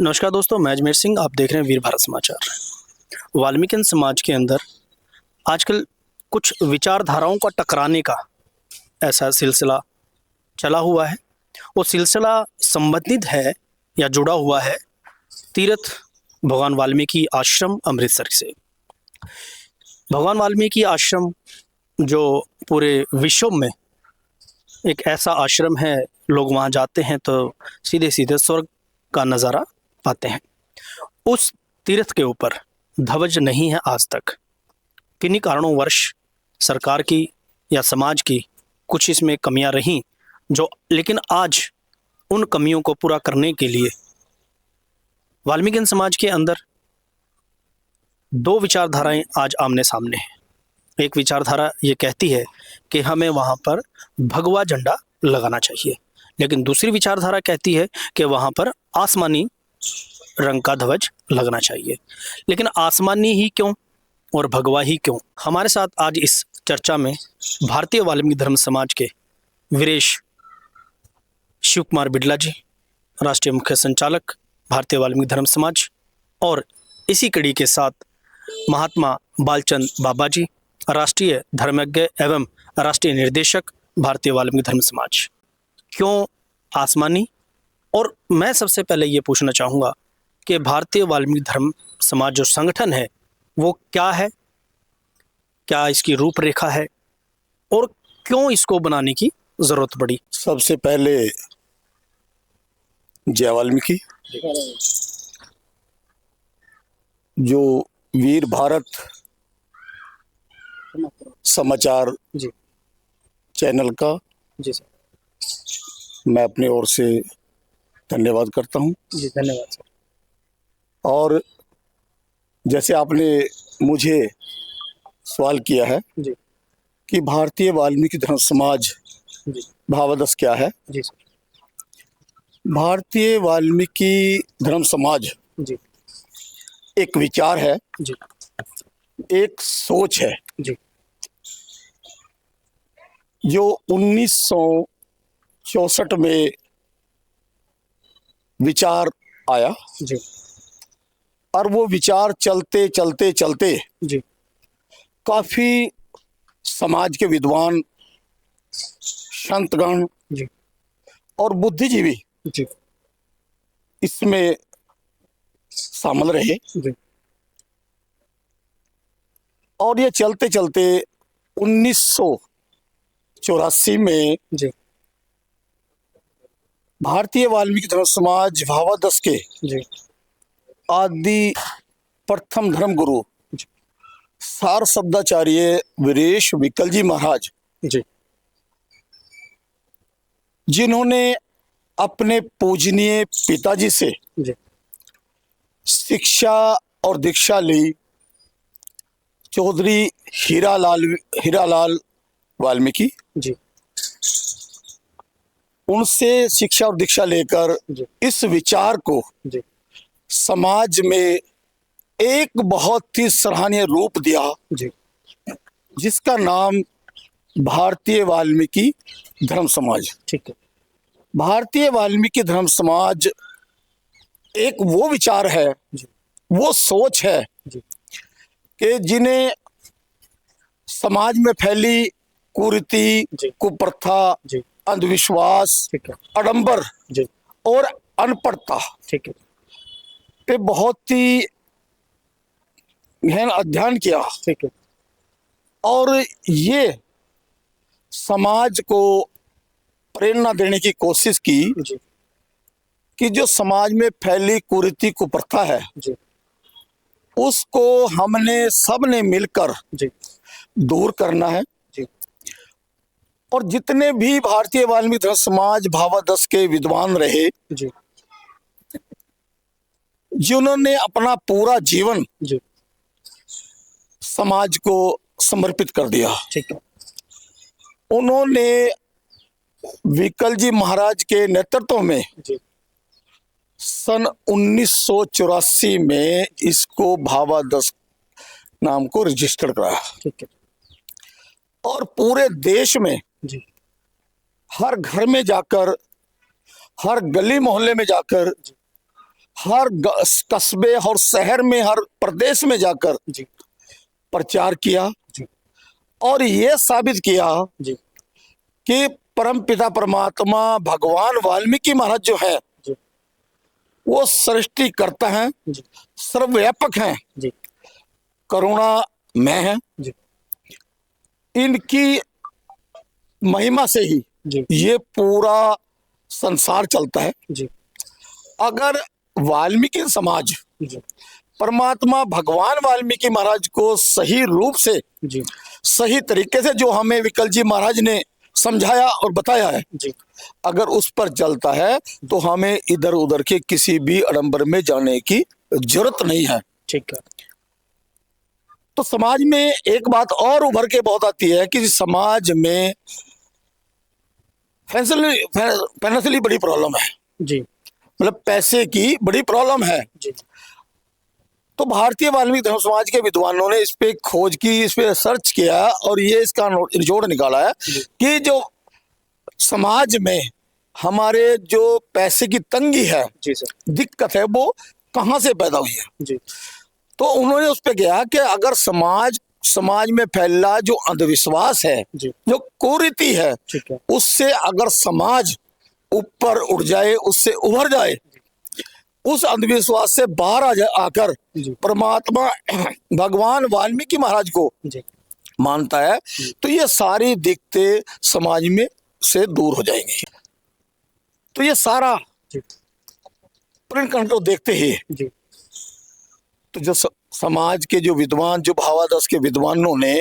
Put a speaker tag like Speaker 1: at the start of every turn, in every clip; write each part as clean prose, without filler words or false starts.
Speaker 1: नमस्कार दोस्तों, मैं अजमेर सिंह। आप देख रहे हैं वीर भारत समाचार। वाल्मीकि समाज के अंदर आजकल कुछ विचारधाराओं का टकराने का ऐसा सिलसिला चला हुआ है। वो सिलसिला संबंधित है या जुड़ा हुआ है तीर्थ भगवान वाल्मीकि आश्रम अमृतसर से। भगवान वाल्मीकि आश्रम जो पूरे विश्व में एक ऐसा आश्रम है, लोग वहाँ जाते हैं तो सीधे सीधे स्वर्ग का नज़ारा पाते हैं। उस तीर्थ के ऊपर ध्वज नहीं है आज तक। किन्हीं कारणों वर्ष सरकार की या समाज की कुछ इसमें कमियां रहीं लेकिन आज उन कमियों को पूरा करने के लिए वाल्मीकि समाज के अंदर दो विचारधाराएं आज आमने सामने हैं। एक विचारधारा ये कहती है कि हमें वहाँ पर भगवा झंडा लगाना चाहिए, लेकिन दूसरी विचारधारा कहती है कि वहाँ पर आसमानी रंग का ध्वज लगना चाहिए। लेकिन आसमानी ही क्यों और भगवा ही क्यों? हमारे साथ आज इस चर्चा में भारतीय वाल्मीकि धर्म समाज के वीरेश शिव कुमार बिड़ला जी, राष्ट्रीय मुख्य संचालक भारतीय वाल्मीकि धर्म समाज, और इसी कड़ी के साथ महात्मा बालचंद बाबा जी, राष्ट्रीय धर्मज्ञ एवं राष्ट्रीय निर्देशक भारतीय वाल्मीकि धर्म समाज। क्यों आसमानी? और मैं सबसे पहले ये पूछना चाहूँगा कि भारतीय वाल्मीकि धर्म समाज जो संगठन है वो क्या है, क्या इसकी रूपरेखा है और क्यों इसको बनाने की जरूरत पड़ी?
Speaker 2: सबसे पहले जय वाल्मीकि। जो वीर भारत समाचार
Speaker 1: जी
Speaker 2: चैनल का
Speaker 1: जी सर।
Speaker 2: मैं अपनी ओर से धन्यवाद करता हूं।
Speaker 1: जी धन्यवाद सर।
Speaker 2: और जैसे आपने मुझे सवाल किया है
Speaker 1: जी
Speaker 2: कि भारतीय वाल्मीकि धर्म समाज
Speaker 1: जी
Speaker 2: भावादस क्या है।
Speaker 1: जी सर।
Speaker 2: भारतीय वाल्मीकि धर्म समाज
Speaker 1: जी
Speaker 2: एक विचार है,
Speaker 1: जी
Speaker 2: एक सोच है
Speaker 1: जी
Speaker 2: जो 1964 में विचार आया
Speaker 1: जी
Speaker 2: और वो विचार चलते चलते चलते
Speaker 1: जी
Speaker 2: काफी समाज के विद्वान, संतगण
Speaker 1: जी
Speaker 2: और बुद्धिजीवी
Speaker 1: जी
Speaker 2: इसमें शामिल रहे।
Speaker 1: जी
Speaker 2: और ये चलते चलते 1984 में
Speaker 1: जी
Speaker 2: भारतीय वाल्मीकि धर्म समाज भावादस के
Speaker 1: जी
Speaker 2: आदि प्रथम धर्म गुरु सार शब्दाचार्य वीरेश विकल जी महाराज
Speaker 1: जी
Speaker 2: जिन्होंने अपने पूजनीय पिताजी से
Speaker 1: जी
Speaker 2: शिक्षा और दीक्षा ली, चौधरी हीरालाल वाल्मीकि,
Speaker 1: जी
Speaker 2: उनसे शिक्षा और दीक्षा लेकर
Speaker 1: जी
Speaker 2: इस विचार को
Speaker 1: जी
Speaker 2: समाज में एक बहुत ही सराहनीय रूप दिया,
Speaker 1: जी
Speaker 2: जिसका नाम भारतीय वाल्मीकि धर्म समाज।
Speaker 1: ठीक है।
Speaker 2: भारतीय वाल्मीकि धर्म समाज एक वो विचार है,
Speaker 1: जी
Speaker 2: वो सोच है
Speaker 1: जी
Speaker 2: कि जिन्हें समाज में फैली कुरीति,
Speaker 1: जी
Speaker 2: कुप्रथा,
Speaker 1: जी
Speaker 2: अंधविश्वास,
Speaker 1: ठीक है।
Speaker 2: आडंबर
Speaker 1: जी
Speaker 2: और अनपढ़ता
Speaker 1: ठीक है।
Speaker 2: पे बहुत ही गहन अध्ययन किया
Speaker 1: ठीक है।
Speaker 2: और ये समाज को प्रेरणा देने की कोशिश की
Speaker 1: जी
Speaker 2: कि जो समाज में फैली कुरीति कुप्रथा है
Speaker 1: जी
Speaker 2: उसको हमने सबने मिलकर
Speaker 1: जी
Speaker 2: दूर करना है।
Speaker 1: जी
Speaker 2: और जितने भी भारतीय वाल्मीकि धर्म समाज भावादस के विद्वान रहे,
Speaker 1: जी
Speaker 2: जिन्होंने अपना पूरा जीवन
Speaker 1: जी
Speaker 2: समाज को समर्पित कर दिया,
Speaker 1: ठीक है।
Speaker 2: उन्होंने विकल जी महाराज के नेतृत्व में
Speaker 1: जी
Speaker 2: सन 1984 में इसको भावादस नाम को रजिस्टर कराया।
Speaker 1: ठीक है।
Speaker 2: और पूरे देश में
Speaker 1: जी
Speaker 2: हर घर में जाकर, हर गली मोहल्ले में जाकर हर कस्बे और शहर में, हर प्रदेश में जाकर
Speaker 1: जी
Speaker 2: प्रचार किया
Speaker 1: जी
Speaker 2: और ये साबित किया
Speaker 1: जी
Speaker 2: कि परम पिता परमात्मा भगवान वाल्मीकि महाराज जो है
Speaker 1: जी
Speaker 2: वो सृष्टिकर्ता हैं,
Speaker 1: जी
Speaker 2: सर्वव्यापक हैं,
Speaker 1: जी
Speaker 2: करुणामय हैं।
Speaker 1: जी
Speaker 2: इनकी महिमा से ही
Speaker 1: जी
Speaker 2: ये पूरा संसार चलता है।
Speaker 1: जी
Speaker 2: अगर वाल्मीकि समाज
Speaker 1: जी
Speaker 2: परमात्मा भगवान वाल्मीकि महाराज को सही रूप से,
Speaker 1: जी
Speaker 2: सही तरीके से, जो हमें विकल जी महाराज ने समझाया और बताया है,
Speaker 1: जी
Speaker 2: अगर उस पर चलता है तो हमें इधर उधर के किसी भी आडंबर में जाने की जरूरत नहीं है।
Speaker 1: ठीक है।
Speaker 2: तो समाज में एक बात और उभर के बहुत आती है कि समाज में फाइनेंशियली बड़ी प्रॉब्लम है,
Speaker 1: जी
Speaker 2: मतलब पैसे की बड़ी प्रॉब्लम है।
Speaker 1: जी
Speaker 2: तो भारतीय वाल्मीकि धर्म समाज के विद्वानों ने इस पे खोज की, इस पे सर्च किया और ये इसका निचोड़ निकाला है कि जो समाज में हमारे जो पैसे की तंगी है,
Speaker 1: जी सर।
Speaker 2: दिक्कत है, वो कहाँ से पैदा हुई है।
Speaker 1: जी
Speaker 2: तो उन्होंने उस पे गया कि अगर समाज में फैला जो अंधविश्वास है,
Speaker 1: जी
Speaker 2: जो कुरीति है,
Speaker 1: ठीक है।
Speaker 2: उससे अगर समाज ऊपर उठ जाए, उससे उभर जाए, उस अंधविश्वास से बाहर आकर
Speaker 1: जी
Speaker 2: परमात्मा भगवान वाल्मीकि महाराज को
Speaker 1: जी
Speaker 2: मानता है, तो ये सारी दिक्कतें समाज में से दूर हो जाएंगी। तो ये सारा
Speaker 1: जी
Speaker 2: प्रिंट को देखते ही
Speaker 1: जी
Speaker 2: तो जो समाज के जो विद्वान, जो भावादर्श के विद्वानों ने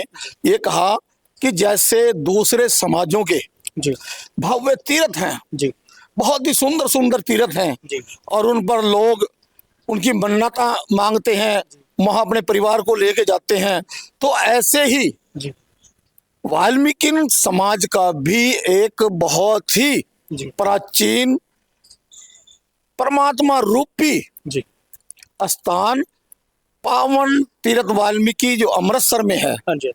Speaker 2: ये कहा कि जैसे दूसरे समाजों के
Speaker 1: जी
Speaker 2: भव्य तीर्थ हैं,
Speaker 1: जी
Speaker 2: बहुत ही सुंदर सुंदर तीर्थ हैं,
Speaker 1: जी
Speaker 2: और उन पर लोग उनकी मन्नता मांगते हैं, वहां अपने परिवार को लेके जाते हैं, तो ऐसे ही
Speaker 1: जी
Speaker 2: वाल्मीकि समाज का भी एक बहुत ही
Speaker 1: जी
Speaker 2: प्राचीन परमात्मा रूपी
Speaker 1: जी
Speaker 2: स्थान, पावन तीर्थ वाल्मीकि जो अमृतसर में है,
Speaker 1: हाँ जी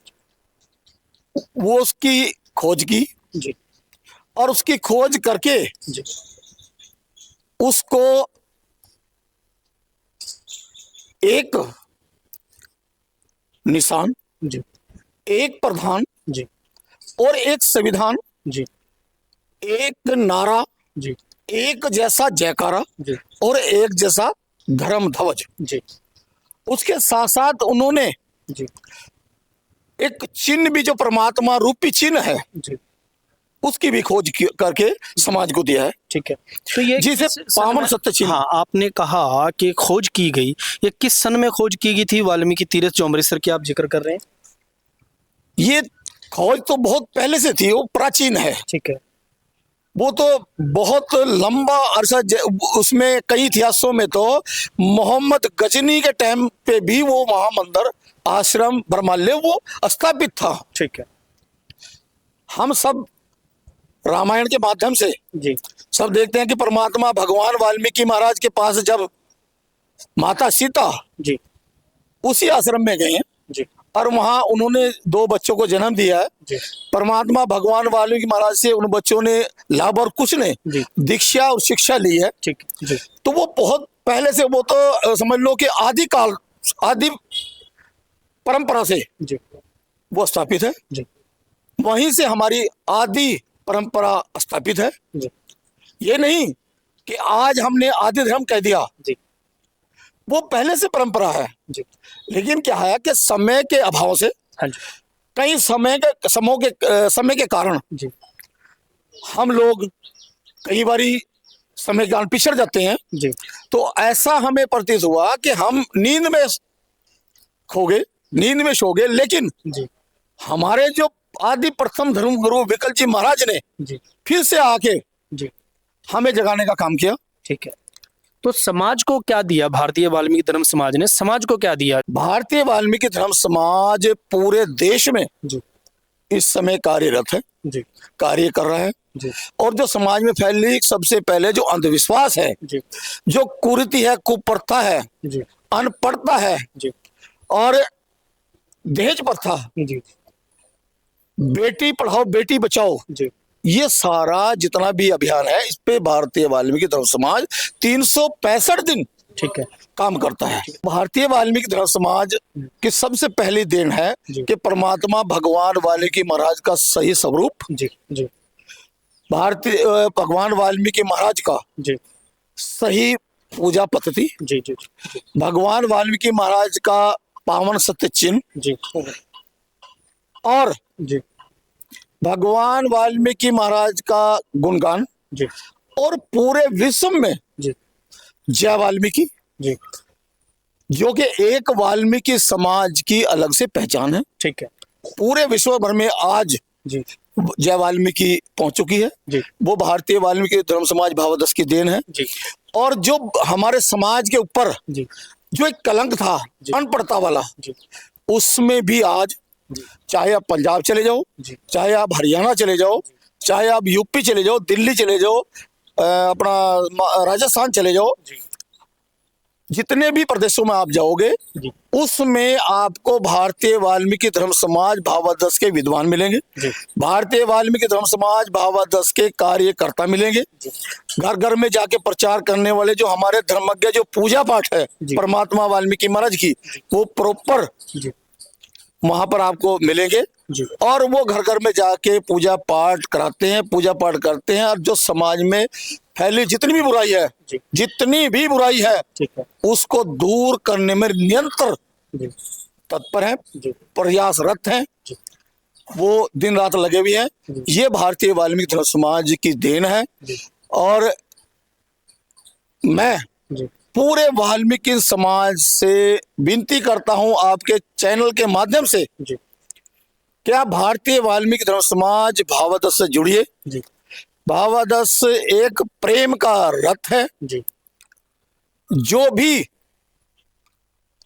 Speaker 2: वो उसकी खोज की
Speaker 1: जी
Speaker 2: और उसकी खोज करके
Speaker 1: जी
Speaker 2: उसको एक निशान,
Speaker 1: जी
Speaker 2: एक प्रधान
Speaker 1: जी
Speaker 2: और एक संविधान,
Speaker 1: जी
Speaker 2: एक नारा,
Speaker 1: जी
Speaker 2: एक जैसा जयकारा
Speaker 1: जी
Speaker 2: और एक जैसा धर्म ध्वज।
Speaker 1: जी
Speaker 2: उसके साथ साथ उन्होंने
Speaker 1: जी
Speaker 2: एक चिन्ह भी, जो परमात्मा रूपी चिन्ह है,
Speaker 1: जी
Speaker 2: उसकी भी खोज करके समाज को दिया है,
Speaker 1: ठीक है। तो ये
Speaker 2: जिसे
Speaker 1: किस सन
Speaker 2: पावन
Speaker 1: में-
Speaker 2: सत्य चिन्ह।
Speaker 1: हाँ, आपने कहा कि खोज की गई, ये किस सन में खोज की गई थी वाल्मीकि तीर्थ जो अमृतसर की आप जिक्र कर रहे हैं?
Speaker 2: ये खोज तो बहुत पहले से थी, वो प्राचीन है,
Speaker 1: ठीक है।
Speaker 2: वो तो बहुत लंबा अरसा, उसमें कई इतिहासों में तो मोहम्मद गजनी के टाइम पे भी वो वहां मंदिर, आश्रम, ब्रह्मालय वो स्थापित था।
Speaker 1: ठीक है।
Speaker 2: हम सब रामायण के माध्यम से
Speaker 1: जी
Speaker 2: सब देखते हैं कि परमात्मा भगवान वाल्मीकि महाराज के पास जब माता सीता
Speaker 1: जी
Speaker 2: उसी आश्रम में गए हैं
Speaker 1: जी
Speaker 2: और वहां उन्होंने 2 बच्चों को जन्म दिया है।
Speaker 1: जी
Speaker 2: परमात्मा भगवान वाल्मीकि महाराज से उन बच्चों ने लाभ और कुछ ने
Speaker 1: जी
Speaker 2: दीक्षा और शिक्षा ली है।
Speaker 1: ठीक जी
Speaker 2: तो वो बहुत पहले से, वो तो समझ लो कि आदि परंपरा से
Speaker 1: जी
Speaker 2: वो स्थापित है।
Speaker 1: जी
Speaker 2: वहीं से हमारी आदि परंपरा स्थापित है।
Speaker 1: जी
Speaker 2: ये नहीं कि आज हमने आदि धर्म कह दिया,
Speaker 1: जी
Speaker 2: वो पहले से परंपरा है।
Speaker 1: जी
Speaker 2: लेकिन क्या है कि समय के अभाव से,
Speaker 1: हाँ जी
Speaker 2: कई समय के कारण
Speaker 1: जी
Speaker 2: हम लोग कई बारी समय के कारण पिछड़ जाते हैं।
Speaker 1: जी
Speaker 2: तो ऐसा हमें प्रतीत हुआ कि हम नींद में खो गए, नींद में सो गए, लेकिन
Speaker 1: जी
Speaker 2: हमारे जो आदि प्रथम धर्म गुरु विकल जी महाराज ने
Speaker 1: जी
Speaker 2: फिर से आके
Speaker 1: जी
Speaker 2: हमें जगाने का काम किया।
Speaker 1: ठीक है। तो समाज को क्या दिया भारतीय वाल्मीकि धर्म समाज ने? समाज को क्या दिया?
Speaker 2: भारतीय वाल्मीकि धर्म समाज पूरे देश में
Speaker 1: जी
Speaker 2: इस समय कार्यरत है,
Speaker 1: जी
Speaker 2: कार्य कर रहा है।
Speaker 1: जी
Speaker 2: और जो समाज में फैली सबसे पहले जो अंधविश्वास है,
Speaker 1: जी
Speaker 2: जो कुरीति है, कुप्रथा है,
Speaker 1: जी
Speaker 2: अनपढ़ता है
Speaker 1: जी
Speaker 2: और दहेज प्रथा,
Speaker 1: जी
Speaker 2: बेटी पढ़ाओ बेटी बचाओ,
Speaker 1: जी
Speaker 2: ये सारा जितना भी अभियान है, इस पे भारतीय वाल्मीकि धर्म समाज 365 दिन
Speaker 1: ठीक है।
Speaker 2: काम करता है। भारतीय वाल्मीकि धर्म समाज की सबसे पहली देन है
Speaker 1: जी।
Speaker 2: कि परमात्मा भगवान वाल्मीकि महाराज का सही स्वरूप,
Speaker 1: जी जी
Speaker 2: भारतीय भगवान वाल्मीकि महाराज का
Speaker 1: जी
Speaker 2: सही पूजा पद्धति,
Speaker 1: जी जी जी
Speaker 2: भगवान वाल्मीकि महाराज का पावन सत्य चिन्ह
Speaker 1: जी
Speaker 2: और
Speaker 1: जी
Speaker 2: भगवान वाल्मीकि महाराज का गुणगान,
Speaker 1: जी
Speaker 2: और पूरे विश्व में
Speaker 1: जी
Speaker 2: जय वाल्मीकि,
Speaker 1: जी
Speaker 2: जो कि एक वाल्मीकि समाज की अलग से पहचान है।
Speaker 1: ठीक है।
Speaker 2: पूरे विश्व भर में आज
Speaker 1: जी
Speaker 2: जय वाल्मीकि पहुंच चुकी है।
Speaker 1: जी
Speaker 2: वो भारतीय वाल्मीकि धर्म समाज भावादश की देन है।
Speaker 1: जी
Speaker 2: और जो हमारे समाज के ऊपर
Speaker 1: जी
Speaker 2: जो एक कलंक था
Speaker 1: जी।
Speaker 2: अनपढ़ता वाला,
Speaker 1: जी
Speaker 2: उसमें भी आज,
Speaker 1: जी
Speaker 2: चाहे आप पंजाब चले जाओ,
Speaker 1: जी
Speaker 2: चाहे आप हरियाणा चले जाओ, चाहे आप यूपी चले जाओ, दिल्ली चले जाओ, अपना राजस्थान चले जाओ,
Speaker 1: जी
Speaker 2: जितने भी प्रदेशों में आप जाओगे
Speaker 1: जी
Speaker 2: उसमें आपको भारतीय वाल्मीकि धर्म समाज भावादश के विद्वान मिलेंगे,
Speaker 1: जी
Speaker 2: भारतीय वाल्मीकि धर्म समाज भावादश के कार्यकर्ता मिलेंगे।
Speaker 1: जी
Speaker 2: घर घर में जाके प्रचार करने वाले जो हमारे धर्मज्ञ, जो पूजा पाठ है
Speaker 1: जी।
Speaker 2: परमात्मा वाल्मीकि महाराज की, वो प्रॉपर
Speaker 1: जी
Speaker 2: वहां पर आपको मिलेंगे।
Speaker 1: जी
Speaker 2: और वो घर घर में जाके पूजा पाठ कराते हैं, पूजा पाठ करते हैं। और जो समाज में फैली जितनी भी बुराई है,
Speaker 1: जी
Speaker 2: जितनी भी बुराई है,
Speaker 1: ठीक है।
Speaker 2: उसको दूर करने में निरंतर
Speaker 1: जी
Speaker 2: तत्पर हैं,
Speaker 1: जी
Speaker 2: प्रयासरत हैं,
Speaker 1: जी
Speaker 2: वो दिन रात लगे हुए हैं।
Speaker 1: जी।
Speaker 2: ये भारतीय वाल्मीकि धर्म समाज की देन है।
Speaker 1: जी
Speaker 2: और मैं
Speaker 1: जी
Speaker 2: पूरे वाल्मीकि समाज से विनती करता हूं आपके चैनल के माध्यम से,
Speaker 1: जी
Speaker 2: क्या भारतीय वाल्मीकि धर्म समाज भावादश से जुड़िए।
Speaker 1: जी
Speaker 2: भावादश एक प्रेम का रथ है।
Speaker 1: जी
Speaker 2: जो भी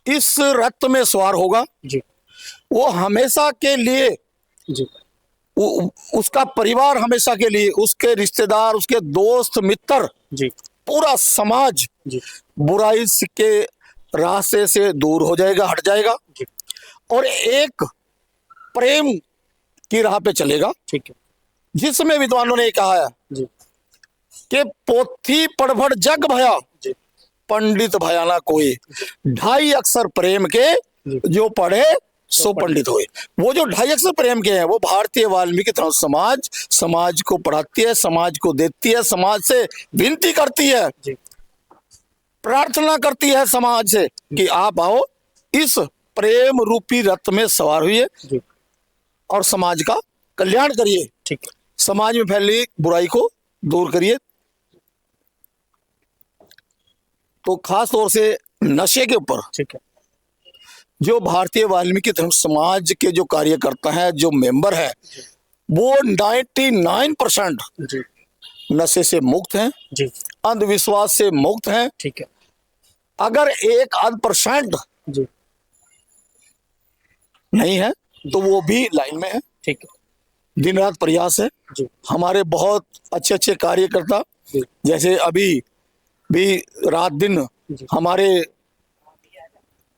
Speaker 2: इस रथ में सवार होगा
Speaker 1: जी
Speaker 2: वो हमेशा के लिए,
Speaker 1: जी
Speaker 2: उसका परिवार हमेशा के लिए, उसके रिश्तेदार, उसके दोस्त मित्र,
Speaker 1: जी
Speaker 2: पूरा समाज
Speaker 1: जी
Speaker 2: बुराई के रास्ते से दूर हो जाएगा, हट जाएगा,
Speaker 1: जी
Speaker 2: और एक प्रेम की राह पे चलेगा।
Speaker 1: ठीक है।
Speaker 2: जिसमें विद्वानों ने कहा है
Speaker 1: जी
Speaker 2: कि पोथी पढ़भड़ जग भया,
Speaker 1: जी
Speaker 2: पंडित भया ना कोई, 2.5 अक्षर प्रेम के
Speaker 1: जी।
Speaker 2: जो पढ़े सो पंडित हुए। वो जो 2.5 अक्षर प्रेम के हैं, वो भारतीय वाल्मीकि धर्म समाज समाज को पढ़ाती है, समाज को देती है, समाज से विनती करती है,
Speaker 1: जी
Speaker 2: प्रार्थना करती है समाज से कि आप आओ, इस प्रेम रूपी रथ में सवार हुई
Speaker 1: जी
Speaker 2: और समाज का कल्याण करिए,
Speaker 1: ठीक है।
Speaker 2: समाज में फैली बुराई को दूर करिए। तो खास तौर से नशे के ऊपर
Speaker 1: ठीक है।
Speaker 2: जो भारतीय वाल्मीकि धर्म समाज के जो कार्यकर्ता हैं, जो मेंबर हैं, वो 99%
Speaker 1: जी
Speaker 2: नशे से मुक्त हैं,
Speaker 1: जी
Speaker 2: अंधविश्वास से मुक्त हैं।
Speaker 1: ठीक है।
Speaker 2: अगर 1%
Speaker 1: जी
Speaker 2: नहीं है तो वो भी लाइन में है।
Speaker 1: ठीक है।
Speaker 2: दिन रात प्रयास है।
Speaker 1: जी
Speaker 2: हमारे बहुत अच्छे अच्छे कार्यकर्ता,
Speaker 1: जी
Speaker 2: जैसे अभी भी रात दिन
Speaker 1: जी
Speaker 2: हमारे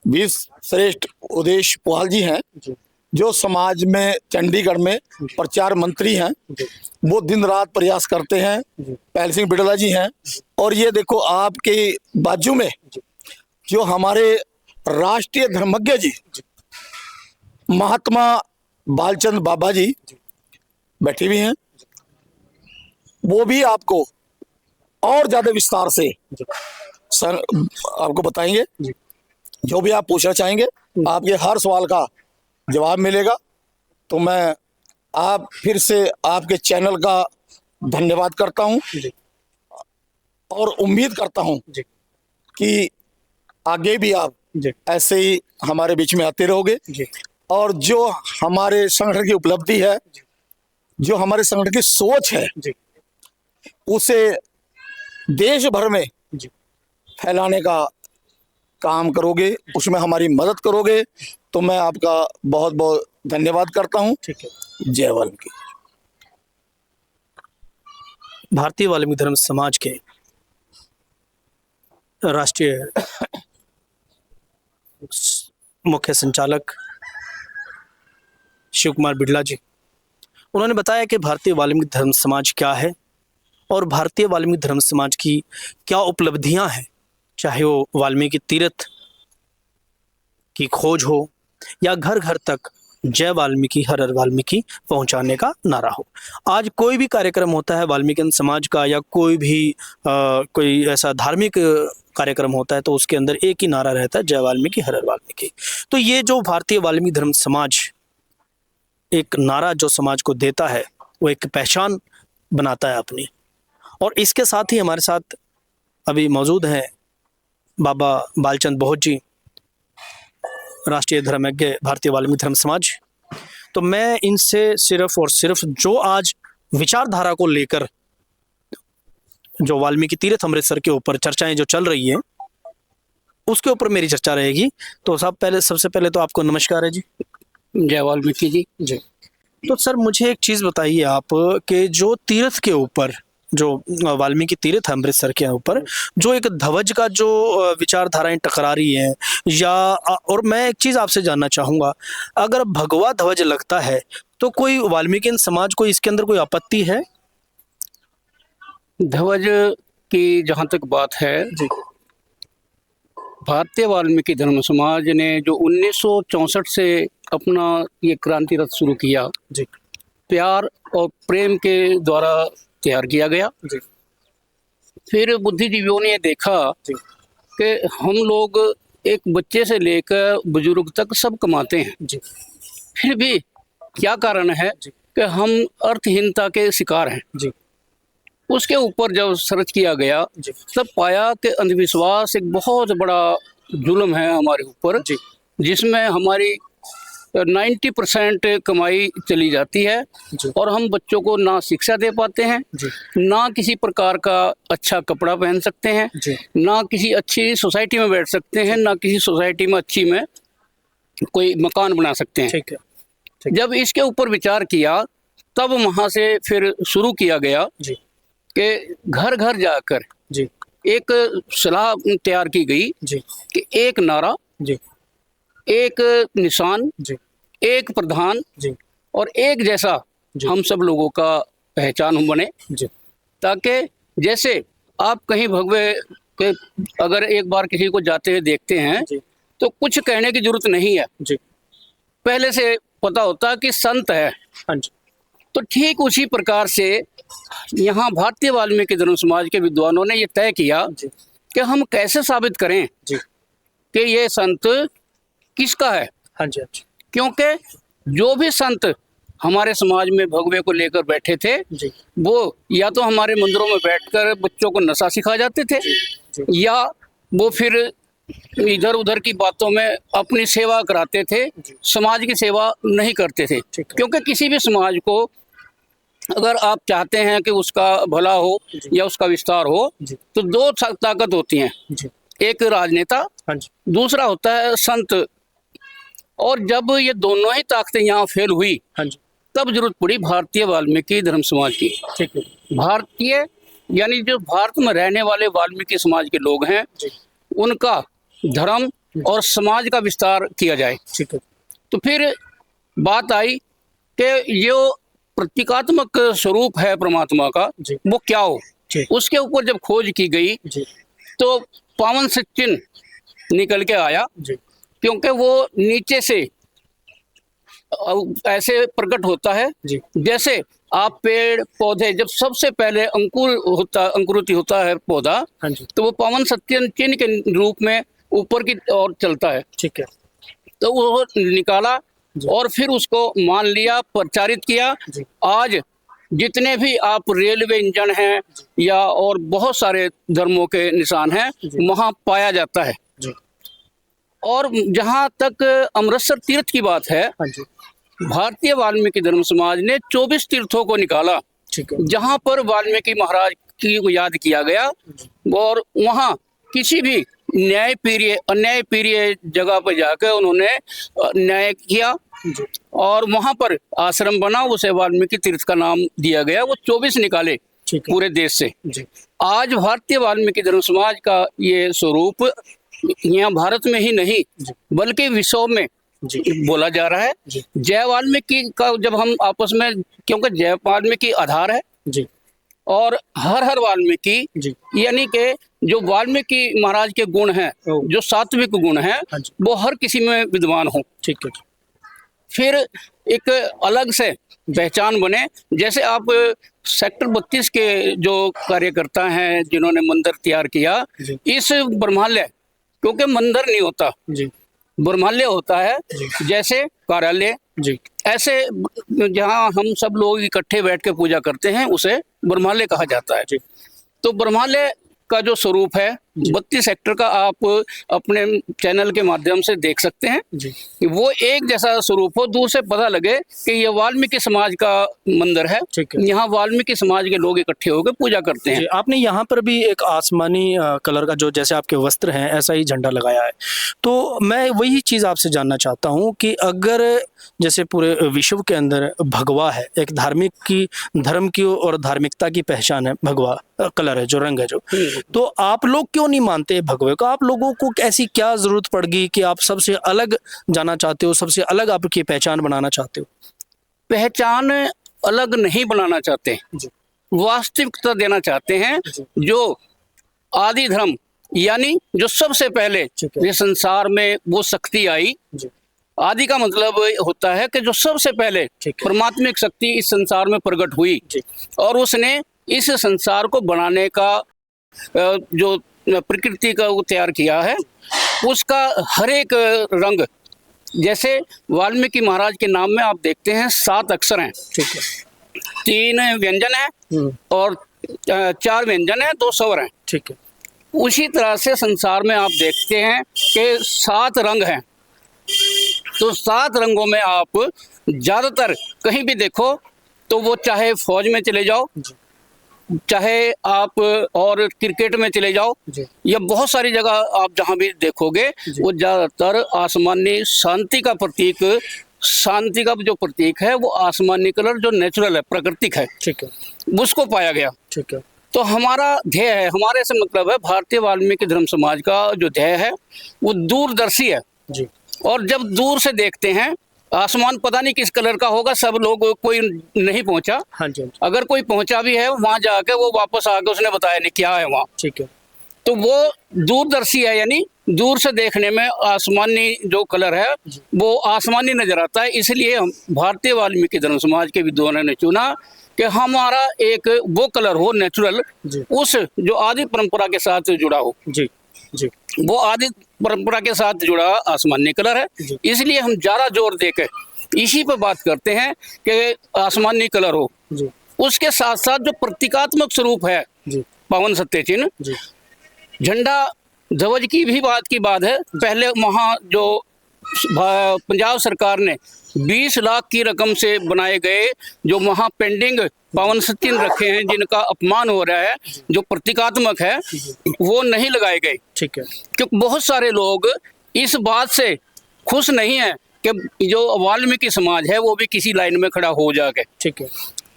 Speaker 2: विश्व श्रेष्ठ उदेश पुहाल जी हैं,
Speaker 1: जी
Speaker 2: जो समाज में चंडीगढ़ में प्रचार मंत्री हैं,
Speaker 1: जी
Speaker 2: वो दिन रात प्रयास करते हैं।
Speaker 1: जी
Speaker 2: पहल सिंह बिड़ला जी हैं। और ये देखो आपके बाजू में
Speaker 1: जी
Speaker 2: जो हमारे राष्ट्रीय धर्मज्ञ जी महात्मा बालचंद बाबा जी बैठे हुए हैं, वो भी आपको और ज्यादा विस्तार से
Speaker 1: जी
Speaker 2: सर आपको बताएंगे।
Speaker 1: जी
Speaker 2: जो भी आप पूछना चाहेंगे, आपके हर सवाल का जवाब मिलेगा। तो मैं आप फिर से आपके चैनल का धन्यवाद करता हूं
Speaker 1: जी
Speaker 2: और उम्मीद करता हूं
Speaker 1: जी
Speaker 2: कि आगे भी आप
Speaker 1: जी
Speaker 2: ऐसे ही हमारे बीच में आते रहोगे।
Speaker 1: जी
Speaker 2: और जो हमारे संगठन की उपलब्धि है, जो हमारे संगठन की सोच है,
Speaker 1: जी
Speaker 2: उसे देश भर में
Speaker 1: जी
Speaker 2: फैलाने का काम करोगे, उसमें हमारी मदद करोगे। तो मैं आपका बहुत बहुत धन्यवाद करता हूं।
Speaker 1: ठीक है।
Speaker 2: जय वाल्मीकि।
Speaker 1: भारतीय वाल्मीकि धर्म समाज के राष्ट्रीय मुख्य संचालक शिव कुमार बिड़ला जी, उन्होंने बताया कि भारतीय वाल्मीकि धर्म समाज क्या है और भारतीय वाल्मीकि धर्म समाज की क्या उपलब्धियां हैं चाहे वो वाल्मीकि तीर्थ की खोज हो या घर घर तक जय वाल्मीकि हर हर वाल्मीकि पहुंचाने का नारा हो। आज कोई भी कार्यक्रम होता है वाल्मीकि समाज का या कोई भी कोई ऐसा धार्मिक कार्यक्रम होता है तो उसके अंदर एक ही नारा रहता है, जय वाल्मीकि हर हर वाल्मीकि। तो ये जो भारतीय वाल्मीकि धर्म समाज एक नारा जो समाज को देता है वो एक पहचान बनाता है अपनी। और इसके साथ ही हमारे साथ अभी मौजूद हैं बाबा बालचंद बहुत जी, राष्ट्रीय धर्मज्ञ भारतीय वाल्मीकि धर्म समाज। तो मैं इनसे सिर्फ और सिर्फ जो आज विचारधारा को लेकर जो वाल्मीकि तीर्थ अमृतसर के ऊपर चर्चाएं जो चल रही हैं उसके ऊपर मेरी चर्चा रहेगी। तो सबसे पहले तो आपको नमस्कार है जी।
Speaker 3: जय वाल्मीकि जी।
Speaker 1: जी। तो सर मुझे एक चीज़ बताइए आप कि जो तीर्थ के ऊपर जो वाल्मीकि तीर्थ है अमृतसर के ऊपर जो एक ध्वज का जो विचारधाराएं टकरा रही हैं या और मैं एक चीज़ आपसे जानना चाहूँगा, अगर भगवा ध्वज लगता है तो कोई वाल्मीकि समाज को इसके अंदर कोई आपत्ति है?
Speaker 3: ध्वज की जहाँ तक बात है
Speaker 1: जी।
Speaker 3: भारतीय वाल्मीकि धर्म समाज ने जो 1964 से अपना ये क्रांति रथ शुरू किया,
Speaker 1: जी।
Speaker 3: प्यार और प्रेम के द्वारा तैयार किया गया।
Speaker 1: जी।
Speaker 3: फिर बुद्धिजीवियों ने देखा
Speaker 1: जी।
Speaker 3: कि हम लोग एक बच्चे से लेकर बुजुर्ग तक सब कमाते हैं,
Speaker 1: जी।
Speaker 3: फिर भी क्या कारण है कि हम अर्थहीनता के शिकार हैं।
Speaker 1: जी।
Speaker 3: उसके ऊपर जब सर्च किया गया
Speaker 1: जी।
Speaker 3: तब पाया कि अंधविश्वास एक बहुत बड़ा जुल्म है हमारे ऊपर,
Speaker 1: जी।
Speaker 3: जिसमें हमारी 90% कमाई चली जाती है
Speaker 1: जी।
Speaker 3: और हम बच्चों को ना शिक्षा दे पाते हैं,
Speaker 1: जी।
Speaker 3: ना किसी प्रकार का अच्छा कपड़ा पहन सकते हैं,
Speaker 1: जी।
Speaker 3: ना किसी अच्छी सोसाइटी में बैठ सकते हैं, ना किसी सोसाइटी में अच्छी में कोई मकान बना सकते हैं।
Speaker 1: ठीक है।
Speaker 3: जब इसके ऊपर विचार किया तब वहाँ से फिर शुरू किया गया
Speaker 1: जी।
Speaker 3: कि घर घर जाकर
Speaker 1: जी।
Speaker 3: एक सलाह तैयार की गई
Speaker 1: जी।
Speaker 3: कि एक नारा,
Speaker 1: जी।
Speaker 3: एक निशान,
Speaker 1: जी।
Speaker 3: एक प्रधान
Speaker 1: जी।
Speaker 3: और एक जैसा
Speaker 1: जी।
Speaker 3: हम सब लोगों का पहचान बने,
Speaker 1: जी।
Speaker 3: ताकि जैसे आप कहीं भगवे के अगर एक बार किसी को जाते हुए देखते हैं
Speaker 1: जी।
Speaker 3: तो कुछ कहने की जरूरत नहीं है,
Speaker 1: जी।
Speaker 3: पहले से पता होता कि संत है।
Speaker 1: हाँ जी।
Speaker 3: तो ठीक उसी प्रकार से यहाँ भारतीय वाल्मीकि धर्म समाज के विद्वानों ने ये तय किया
Speaker 1: जी।
Speaker 3: कि हम कैसे साबित करें
Speaker 1: जी।
Speaker 3: कि ये संत किसका है।
Speaker 1: हाँ जी। हाँ जी।
Speaker 3: क्योंकि जो भी संत हमारे समाज में भगवे को लेकर बैठे थे
Speaker 1: जी।
Speaker 3: वो या तो हमारे मंदिरों में बैठकर बच्चों को नशा सिखा जाते थे
Speaker 1: जी।
Speaker 3: या वो फिर इधर उधर की बातों में अपनी सेवा कराते थे, समाज की सेवा नहीं करते थे। क्योंकि किसी भी समाज को अगर आप चाहते हैं कि उसका भला हो या उसका विस्तार हो तो दो ताकत होती हैं, एक राजनेता, दूसरा होता है संत। और जब ये दोनों ही ताकतें यहाँ फेल हुई तब जरूरत पड़ी भारतीय वाल्मीकि धर्म समाज की। भारतीय यानी जो भारत में रहने वाले वाल्मीकि समाज के लोग हैं उनका धर्म और समाज का विस्तार किया जाए। तो फिर बात आई कि ये प्रतीकात्मक स्वरूप है परमात्मा का, वो क्या हो। उसके ऊपर जब खोज की गई तो पावन से चिन्ह निकल के आया, क्योंकि वो नीचे से ऐसे प्रकट होता है जैसे आप पेड़ पौधे जब सबसे पहले अंकुरित होता है पौधा, तो वो पावन सत्य चिन्ह के रूप में ऊपर की ओर चलता है। ठीक है। तो वो निकाला और फिर उसको मान लिया, प्रचारित किया। आज जितने भी आप रेलवे इंजन हैं या और बहुत सारे धर्मों के निशान हैं वहाँ पाया जाता है। और जहाँ तक अमृतसर तीर्थ की बात है, भारतीय वाल्मीकि धर्म समाज ने 24 तीर्थों को निकाला जहाँ पर वाल्मीकि महाराज की को याद किया गया और वहाँ किसी भी अन्याय प्रिय जगह पर जाकर उन्होंने न्याय किया और वहाँ पर आश्रम बना, उसे वाल्मीकि तीर्थ का नाम दिया गया। वो 24 निकाले पूरे देश से। आज भारतीय वाल्मीकि धर्म समाज का ये स्वरूप यहाँ भारत में ही नहीं बल्कि विश्व में बोला जा रहा है। जय वाल्मीकि का जब हम आपस में, क्योंकि जय वाल्मीकि आधार है और हर हर वाल्मीकि,
Speaker 1: जी।
Speaker 3: यानी कि जो वाल्मीकि महाराज के गुण हैं, जो सात्विक गुण हैं,
Speaker 1: हाँ जी।
Speaker 3: वो हर किसी में विद्वान हो।
Speaker 1: ठीक है।
Speaker 3: फिर एक अलग से पहचान बने। जैसे आप सेक्टर 32 के जो कार्यकर्ता हैं जिन्होंने मंदिर तैयार किया,
Speaker 1: जी।
Speaker 3: इस ब्रह्मालय, क्योंकि मंदिर नहीं होता,
Speaker 1: जी।
Speaker 3: ब्रह्मालय होता है,
Speaker 1: जी।
Speaker 3: जैसे कार्यालय,
Speaker 1: जी।
Speaker 3: ऐसे जहाँ हम सब लोग इकट्ठे बैठ के पूजा करते हैं उसे ब्रह्मालय कहा जाता है।
Speaker 1: जी।
Speaker 3: तो ब्रह्मालय का जो स्वरूप है 32 सेक्टर का, आप अपने चैनल के माध्यम से देख सकते हैं
Speaker 1: जी।
Speaker 3: कि वो एक जैसा स्वरूप हो, दूर से पता लगे कि ये वाल्मीकि समाज का मंदिर है।
Speaker 1: ठीक है।
Speaker 3: यहाँ वाल्मीकि समाज के लोग इकट्ठे होकर पूजा करते हैं।
Speaker 1: जी, आपने यहाँ पर भी एक आसमानी कलर का, जो जैसे आपके वस्त्र हैं ऐसा ही झंडा लगाया है। तो मैं वही चीज़ आपसे जानना चाहता हूँ कि अगर जैसे पूरे विश्व के अंदर भगवा है, एक धर्म की और धार्मिकता की पहचान है, भगवा कलर है, जो रंग है जो, तो आप लोग क्यों नहीं मानते भगवे को? आप लोगों को ऐसी क्या जरूरत पड़ गई कि आप सबसे अलग जाना चाहते हो, सबसे अलग आपकी पहचान बनाना चाहते हो?
Speaker 3: पहचान अलग नहीं बनाना चाहते,
Speaker 1: जी।
Speaker 3: वास्तविकता देना चाहते हैं।
Speaker 1: जी।
Speaker 3: जो आदि धर्म, यानी जो सबसे पहले
Speaker 1: ठीक है।
Speaker 3: ये संसार में वो शक्ति आई।
Speaker 1: जी।
Speaker 3: आदि का मतलब होता है कि जो सबसे पहले
Speaker 1: ठीक है।
Speaker 3: परमात्मिक शक्ति इस संसार में प्रकट हुई,
Speaker 1: जी।
Speaker 3: और उसने इस संसार को बनाने का जो प्रकृति का वो तैयार किया है, उसका हर एक रंग, जैसे वाल्मीकि महाराज के नाम में आप देखते हैं 7 अक्षर हैं,
Speaker 1: ठीक है।
Speaker 3: 3 व्यंजन है और 4 व्यंजन है, 2 स्वर हैं।
Speaker 1: ठीक है।
Speaker 3: उसी तरह से संसार में आप देखते हैं कि 7 रंग हैं। तो 7 रंगों में आप ज्यादातर कहीं भी देखो तो वो, चाहे फौज में चले जाओ, चाहे आप और क्रिकेट में चले जाओ, या बहुत सारी जगह आप जहां भी देखोगे, वो ज्यादातर आसमानी शांति का प्रतीक, शांति का जो प्रतीक है वो आसमानी कलर जो नेचुरल है, प्राकृतिक है,
Speaker 1: ठीक है,
Speaker 3: उसको पाया गया।
Speaker 1: ठीक है।
Speaker 3: तो हमारा ध्येय है, हमारे से मतलब है भारतीय वाल्मीकि धर्म समाज का जो ध्येय है वो दूरदर्शी है।
Speaker 1: जी।
Speaker 3: और जब दूर से देखते हैं, आसमान पता नहीं किस कलर का होगा, सब लोग, कोई नहीं पहुंचा,
Speaker 1: हाँ जी,
Speaker 3: अगर कोई पहुंचा भी है वहां जाके वो वापस आके उसने बताया नहीं क्या है वहाँ।
Speaker 1: ठीक है।
Speaker 3: तो वो दूरदर्शी है, यानी दूर से देखने में आसमानी जो कलर है वो आसमानी नजर आता है। इसलिए हम भारतीय वाल्मीकि धर्म समाज के विद्वानों ने चुना कि हमारा एक वो कलर हो नेचुरल, उस जो आदि परंपरा के साथ जुड़ा हो।
Speaker 1: जी। जी।
Speaker 3: वो आदि परंपरा के साथ जुड़ा आसमानी कलर है, इसलिए हम ज्यादा जोर देकर इसी पर बात करते हैं कि आसमानी कलर हो।
Speaker 1: जी।
Speaker 3: उसके साथ साथ जो प्रतीकात्मक स्वरूप है, पावन सत्य चिन्ह, झंडा ध्वज की भी बात है। पहले वहाँ जो पंजाब सरकार ने 20 लाख की रकम से बनाए गए जो वहाँ पेंडिंग पावन सत्य रखे हैं, जिनका अपमान हो रहा है, जो प्रतीकात्मक है, वो नहीं लगाए गए।
Speaker 1: ठीक है।
Speaker 3: क्योंकि बहुत सारे लोग इस बात से खुश नहीं है कि जो वाल्मीकि समाज है वो भी किसी लाइन में खड़ा हो जाके।
Speaker 1: ठीक है।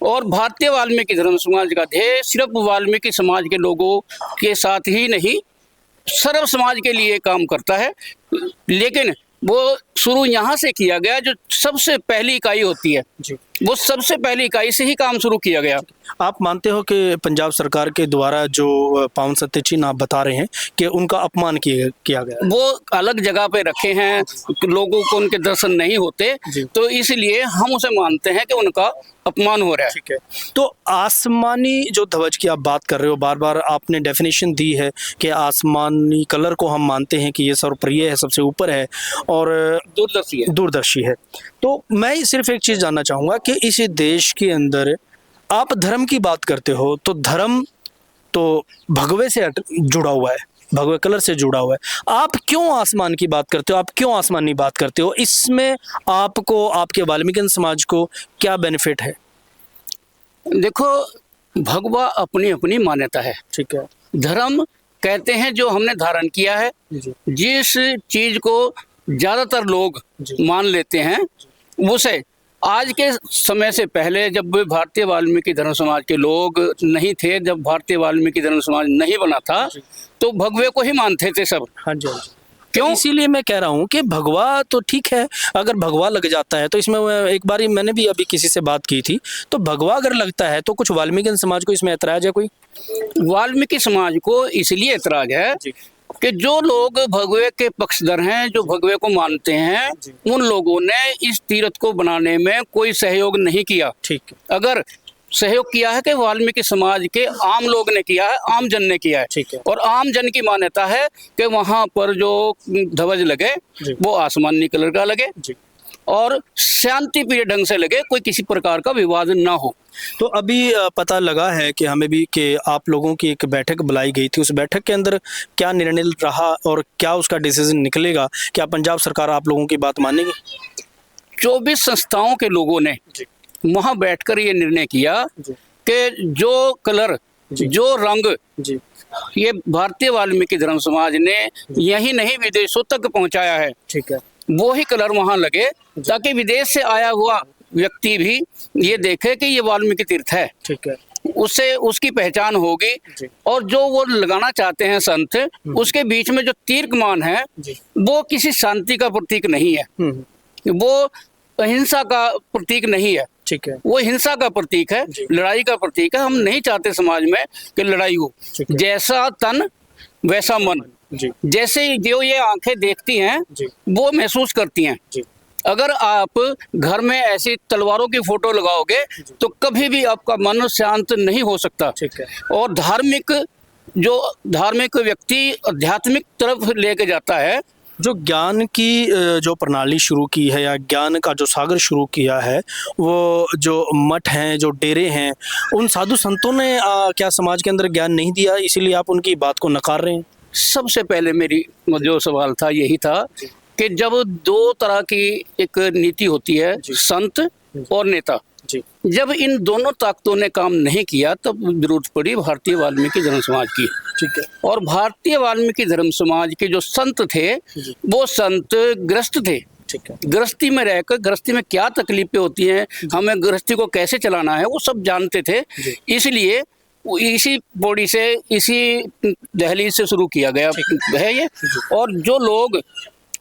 Speaker 3: और भारतीय वाल्मीकि धर्म समाज का ध्येय सिर्फ वाल्मीकि समाज के लोगों के साथ ही नहीं, सर्व समाज के लिए काम करता है। लेकिन वो शुरू यहाँ से किया गया, जो सबसे पहली इकाई होती है, वो सबसे पहली इकाई से ही काम शुरू किया गया।
Speaker 1: आप मानते हो कि पंजाब सरकार के द्वारा जो पावन सत्य चिन्ह आप बता रहे हैं कि उनका अपमान किया गया?
Speaker 3: वो अलग जगह पे रखे हैं, लोगों को उनके दर्शन नहीं होते, तो इसलिए हम उसे मानते हैं कि उनका अपमान हो रहा है।
Speaker 1: ठीक है। तो आसमानी जो ध्वज की आप बात कर रहे हो, बार बार आपने डेफिनेशन दी है कि आसमानी कलर को हम मानते हैं कि ये सर्वप्रिय है, सबसे ऊपर है और दूरदर्शी है। तो मैं सिर्फ एक चीज़ जानना चाहूँगा कि इस देश के अंदर आप धर्म की बात करते हो, तो धर्म तो भगवे से जुड़ा हुआ है, भगवे कलर से जुड़ा हुआ है। आप क्यों आसमान की बात करते हो? आप क्यों आसमानी बात करते हो? इसमें आपको, आपके वाल्मीकि समाज को क्या बेनिफिट है?
Speaker 3: देखो, भगवा अपनी अपनी मान्यता है।
Speaker 1: ठीक है।
Speaker 3: धर्म कहते हैं जो हमने धारण किया है, जिस चीज को ज्यादातर लोग मान लेते हैं, उसे आज के समय से पहले, जब भारतीय वाल्मीकि धर्म समाज के लोग नहीं थे, जब भारतीय वाल्मीकि धर्म समाज नहीं बना था, तो भगवे को ही मानते थे सब।
Speaker 1: हाँ जी।
Speaker 3: क्यों?
Speaker 1: इसीलिए मैं कह रहा हूँ कि भगवा तो ठीक है, अगर भगवा लग जाता है तो इसमें एक बारी मैंने भी अभी किसी से बात की थी, तो भगवा अगर लगता है तो कुछ वाल्मीकि समाज को इसमें ऐतराज है कोई?
Speaker 3: वाल्मीकि समाज को इसलिए ऐतराज है कि जो लोग भगवे के पक्षधर हैं, जो भगवे को मानते हैं, उन लोगों ने इस तीर्थ को बनाने में कोई सहयोग नहीं किया।
Speaker 1: ठीक है,
Speaker 3: अगर सहयोग किया है कि वाल्मीकि समाज के आम लोग ने किया है, आम जन ने किया है।
Speaker 1: ठीक है।
Speaker 3: और आम जन की मान्यता है कि वहां पर जो ध्वज लगे वो आसमानी कलर का लगे और शांति प्रिय ढंग से लगे, कोई किसी प्रकार का विवाद ना हो।
Speaker 1: तो अभी पता लगा है कि हमें भी कि आप लोगों की एक बैठक बुलाई गई थी, उस बैठक के अंदर क्या निर्णय रहा और क्या उसका डिसीजन निकलेगा? क्या पंजाब सरकार आप लोगों की बात मानेगी?
Speaker 3: 24 संस्थाओं के लोगों ने वहां बैठकर ये निर्णय किया कि जो कलर, जो रंग ये भारतीय वाल्मीकि धर्म समाज ने यही नहीं विदेशों तक पहुंचाया है,
Speaker 1: ठीक है,
Speaker 3: वो ही कलर वहां लगे, ताकि विदेश से आया हुआ व्यक्ति भी ये देखे कि ये वाल्मीकि तीर्थ है।
Speaker 1: ठीक है,
Speaker 3: उससे उसकी पहचान होगी। और जो वो लगाना चाहते हैं संत, उसके बीच में जो तीर्कमान है वो किसी शांति का प्रतीक नहीं है, वो अहिंसा का प्रतीक नहीं है।
Speaker 1: ठीक है,
Speaker 3: वो हिंसा का प्रतीक है, लड़ाई का प्रतीक है। हम नहीं चाहते समाज में कि लड़ाई हो। जैसा तन वैसा मन, जैसे जो ये आंखें देखती हैं वो महसूस करती हैं। अगर आप घर में ऐसी तलवारों की फोटो लगाओगे तो कभी भी आपका मन शांत नहीं हो सकता।
Speaker 1: ठीक है।
Speaker 3: और धार्मिक व्यक्ति आध्यात्मिक तरफ लेके जाता है।
Speaker 1: जो ज्ञान की जो प्रणाली शुरू की है या ज्ञान का जो सागर शुरू किया है, वो जो मठ हैं, जो डेरे हैं, उन साधु संतों ने क्या समाज के अंदर ज्ञान नहीं दिया, इसीलिए आप उनकी बात को नकार रहे हैं?
Speaker 3: सबसे पहले मेरी जो सवाल था यही था कि जब दो तरह की एक नीति होती है, संत और नेता, जब इन दोनों ताकतों ने काम नहीं किया तब जरूरत पड़ी भारतीय वाल्मीकि धर्म समाज की।
Speaker 1: ठीक है।
Speaker 3: और भारतीय वाल्मीकि धर्म समाज के जो संत थे वो संत ग्रस्त थे।
Speaker 1: ठीक है।
Speaker 3: गृहस्थी में रहकर गृहस्थी में क्या तकलीफें होती हैं, हमें गृहस्थी को कैसे चलाना है, वो सब जानते थे। इसलिए इसी बॉडी से, इसी दहलीज से शुरू किया गया है ये। और जो लोग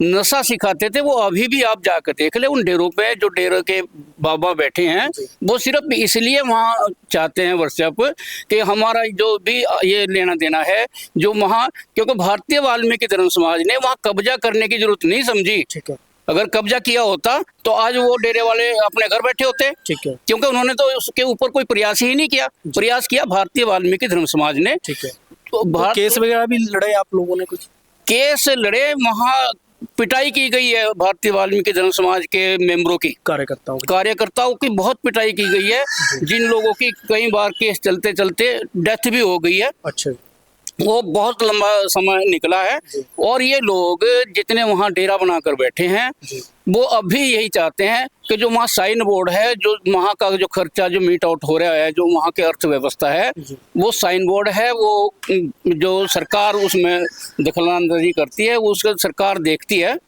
Speaker 3: नशा सिखाते थे वो अभी भी आप जाकर देख ले उन डेरों पे, जो डेरे के बाबा बैठे हैं, वो सिर्फ इसलिए वहाँ चाहते हैं वर्कशॉप कि हमारा जो भी ये लेना देना है जो वहाँ, क्योंकि भारतीय वाल्मीकि धर्म समाज ने वहाँ कब्जा करने की जरूरत नहीं समझी।
Speaker 1: ठीक है।
Speaker 3: अगर कब्जा किया होता तो आज वो डेरे वाले अपने घर बैठे होते।
Speaker 1: ठीक है।
Speaker 3: क्योंकि उन्होंने तो उसके ऊपर कोई प्रयास ही नहीं किया। प्रयास किया भारतीय वाल्मीकि धर्म समाज ने।
Speaker 1: ठीक है।
Speaker 3: तो
Speaker 1: केस वगैरह भी लड़े आप लोगों ने? कुछ
Speaker 3: केस लड़े, वहाँ पिटाई की गई है भारतीय वाल्मीकि धर्म समाज के मेंबरों की, कार्यकर्ताओं की बहुत पिटाई की गई है, जिन लोगों की कई बार केस चलते चलते डेथ भी हो गई है।
Speaker 1: अच्छा।
Speaker 3: वो बहुत लंबा समय निकला है। और ये लोग जितने वहाँ डेरा बनाकर बैठे हैं वो अभी यही चाहते हैं कि जो वहाँ साइन बोर्ड है, जो वहाँ का जो खर्चा जो मीट आउट हो रहा है, जो वहाँ की अर्थव्यवस्था है, वो साइन बोर्ड है, वो जो सरकार उसमें दखलंदाजी करती है, वो उसका सरकार देखती है।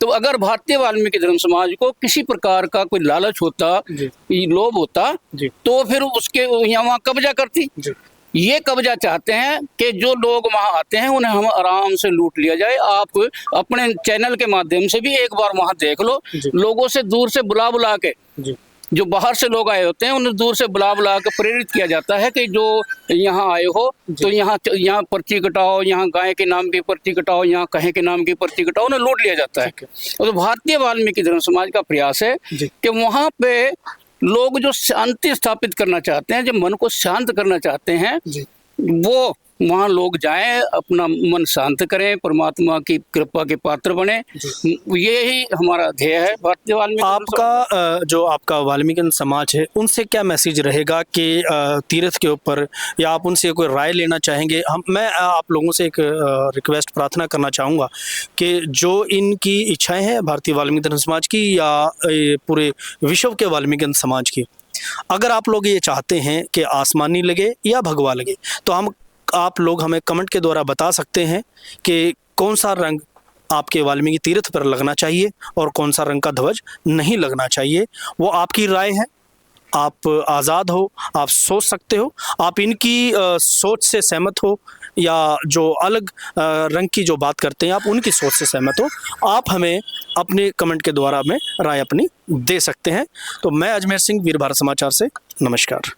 Speaker 3: तो अगर भारतीय वाल्मीकि धर्म समाज को किसी प्रकार का कोई लालच होता, लोभ होता, तो फिर उसके यहाँ वहाँ कब्जा करती। ये कब्जा चाहते हैं कि जो लोग वहाँ आते हैं उन्हें हम आराम से लूट लिया जाए। आप अपने चैनल के माध्यम से भी एक बार वहाँ देख लो, लोगों से दूर से बुला के, जो बाहर से लोग आए होते हैं उन्हें दूर से बुला के प्रेरित किया जाता है कि जो यहाँ आए हो तो यहाँ पर्ची कटाओ, यहाँ गाय के नाम की पर्ची कटाओ, यहाँ कहे के नाम की पर्ची कटाओ, उन्हें लूट लिया जाता है। तो भारतीय वाल्मीकि धर्म समाज का प्रयास है कि वहाँ पे लोग जो शांति स्थापित करना चाहते हैं, जो मन को शांत करना चाहते हैं, वो वहाँ लोग जाएं, अपना मन शांत करें, परमात्मा की कृपा के पात्र बने। ये ही हमारा ध्येय है भारतीय वाल्मीकि।
Speaker 1: आपका जो आपका वाल्मीकि समाज है, उनसे क्या मैसेज रहेगा कि तीर्थ के ऊपर, या आप उनसे कोई राय लेना चाहेंगे? मैं आप लोगों से एक रिक्वेस्ट प्रार्थना करना चाहूँगा कि जो इनकी इच्छाएं हैं भारतीय वाल्मीकि समाज की या पूरे विश्व के वाल्मीकि समाज की, अगर आप लोग ये चाहते हैं कि आसमानी लगे या भगवा लगे, तो आप लोग हमें कमेंट के द्वारा बता सकते हैं कि कौन सा रंग आपके वाल्मीकि तीर्थ पर लगना चाहिए और कौन सा रंग का ध्वज नहीं लगना चाहिए। वो आपकी राय है, आप आज़ाद हो, आप सोच सकते हो, आप इनकी सोच से सहमत हो या जो अलग रंग की जो बात करते हैं आप उनकी सोच से सहमत हो, आप हमें अपने कमेंट के द्वारा हमें राय अपनी दे सकते हैं। तो मैं अजमेर सिंह, वीर भारत समाचार से नमस्कार।